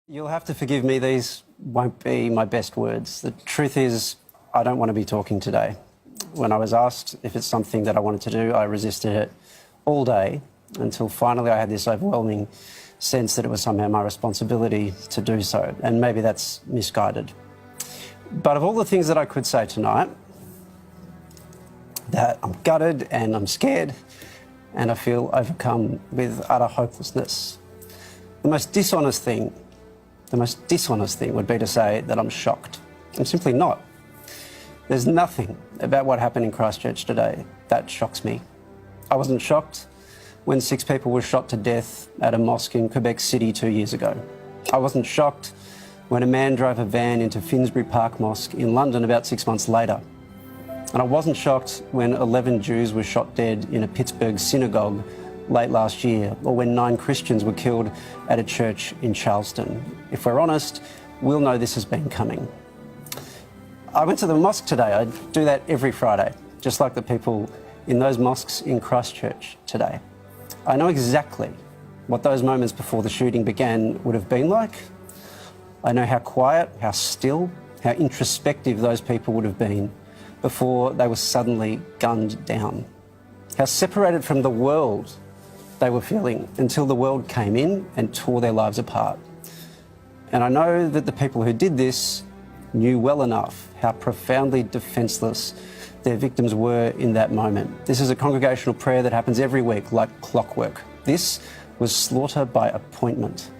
You'll have to forgive me, these won't be my best words. The truth is, I don't want to be talking today. When I was asked if it's something that I wanted to do, I resisted it all day until finally I had this overwhelming sense that it was somehow my responsibility to do so, and maybe that's misguided. But of all the things that I could say tonight, that I'm gutted and I'm scared and I feel overcome with utter hopelessness. The most dishonest thing would be to say that I'm shocked. I'm simply not. There's nothing about what happened in Christchurch today that shocks me. I wasn't shocked when 6 people were shot to death at a mosque in Quebec City 2 years ago. I wasn't shocked when a man drove a van into Finsbury Park Mosque in London about 6 months later. And I wasn't shocked when 11 Jews were shot dead in a Pittsburgh synagogue late last year, or when 9 Christians were killed at a church in Charleston. If we're honest, we'll know this has been coming. I went to the mosque today. I do that every Friday, just like the people in those mosques in Christchurch today. I know exactly what those moments before the shooting began would have been like. I know how quiet, how still, how introspective those people would have been before they were suddenly gunned down. How separated from the world they were feeling until the world came in and tore their lives apart. And I know that the people who did this knew well enough how profoundly defenceless their victims were in that moment. This is a congregational prayer that happens every week like clockwork. This was slaughter by appointment.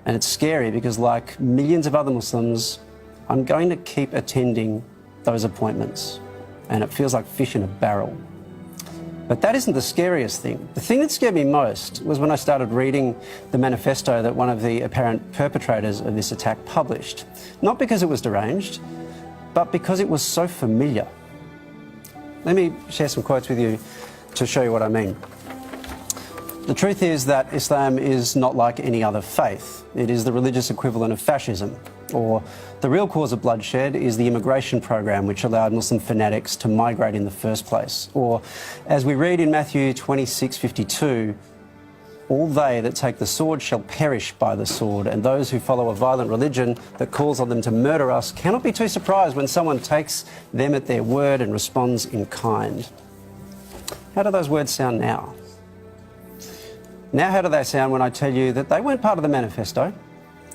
And it's scary because, like millions of other Muslims, I'm going to keep attending those appointments. And it feels like fish in a barrel. But that isn't the scariest thing. The thing that scared me most was when I started reading the manifesto that one of the apparent perpetrators of this attack published. Not because it was deranged, but because it was so familiar. Let me share some quotes with you to show you what I mean. The truth is that Islam is not like any other faith. It is the religious equivalent of fascism. Or the real cause of bloodshed is the immigration program which allowed Muslim fanatics to migrate in the first place. Or, as we read in Matthew 26:52, all they that take the sword shall perish by the sword, and those who follow a violent religion that calls on them to murder us cannot be too surprised when someone takes them at their word and responds in kind. How do those words sound now? Now how do they sound when I tell you that they weren't part of the manifesto?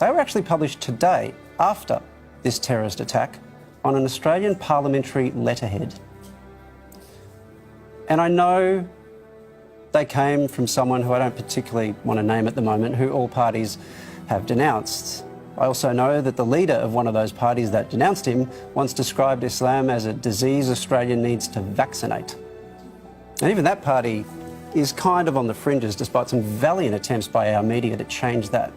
They were actually published today, after this terrorist attack, on an Australian parliamentary letterhead. And I know they came from someone who I don't particularly want to name at the moment, who all parties have denounced. I also know that the leader of one of those parties that denounced him once described Islam as a disease Australia needs to vaccinate. And even that party is kind of on the fringes, despite some valiant attempts by our media to change that.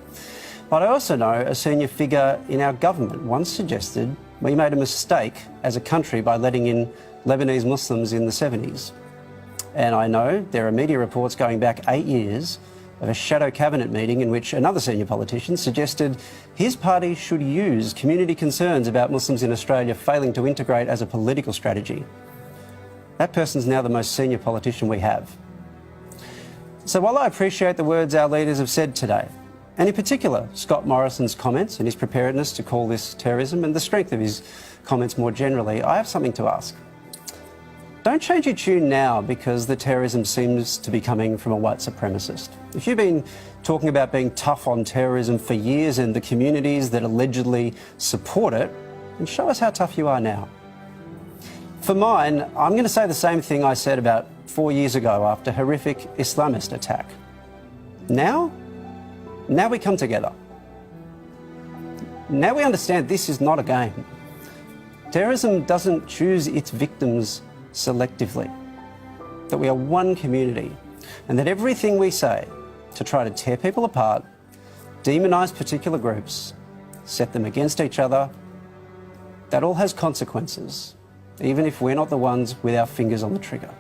But I also know a senior figure in our government once suggested we made a mistake as a country by letting in Lebanese Muslims in the 70s. And I know there are media reports going back 8 years of a shadow cabinet meeting in which another senior politician suggested his party should use community concerns about Muslims in Australia failing to integrate as a political strategy. That person's now the most senior politician we have. So while I appreciate the words our leaders have said today, and in particular Scott Morrison's comments and his preparedness to call this terrorism and the strength of his comments more generally, I have something to ask. Don't change your tune now because the terrorism seems to be coming from a white supremacist. If you've been talking about being tough on terrorism for years and the communities that allegedly support it, then show us how tough you are now. For mine, I'm going to say the same thing I said about 4 years ago after a horrific Islamist attack. Now we come together. Now we understand this is not a game. Terrorism doesn't choose its victims selectively. That we are one community, and that everything we say to try to tear people apart, demonise particular groups, set them against each other, that all has consequences, even if we're not the ones with our fingers on the trigger.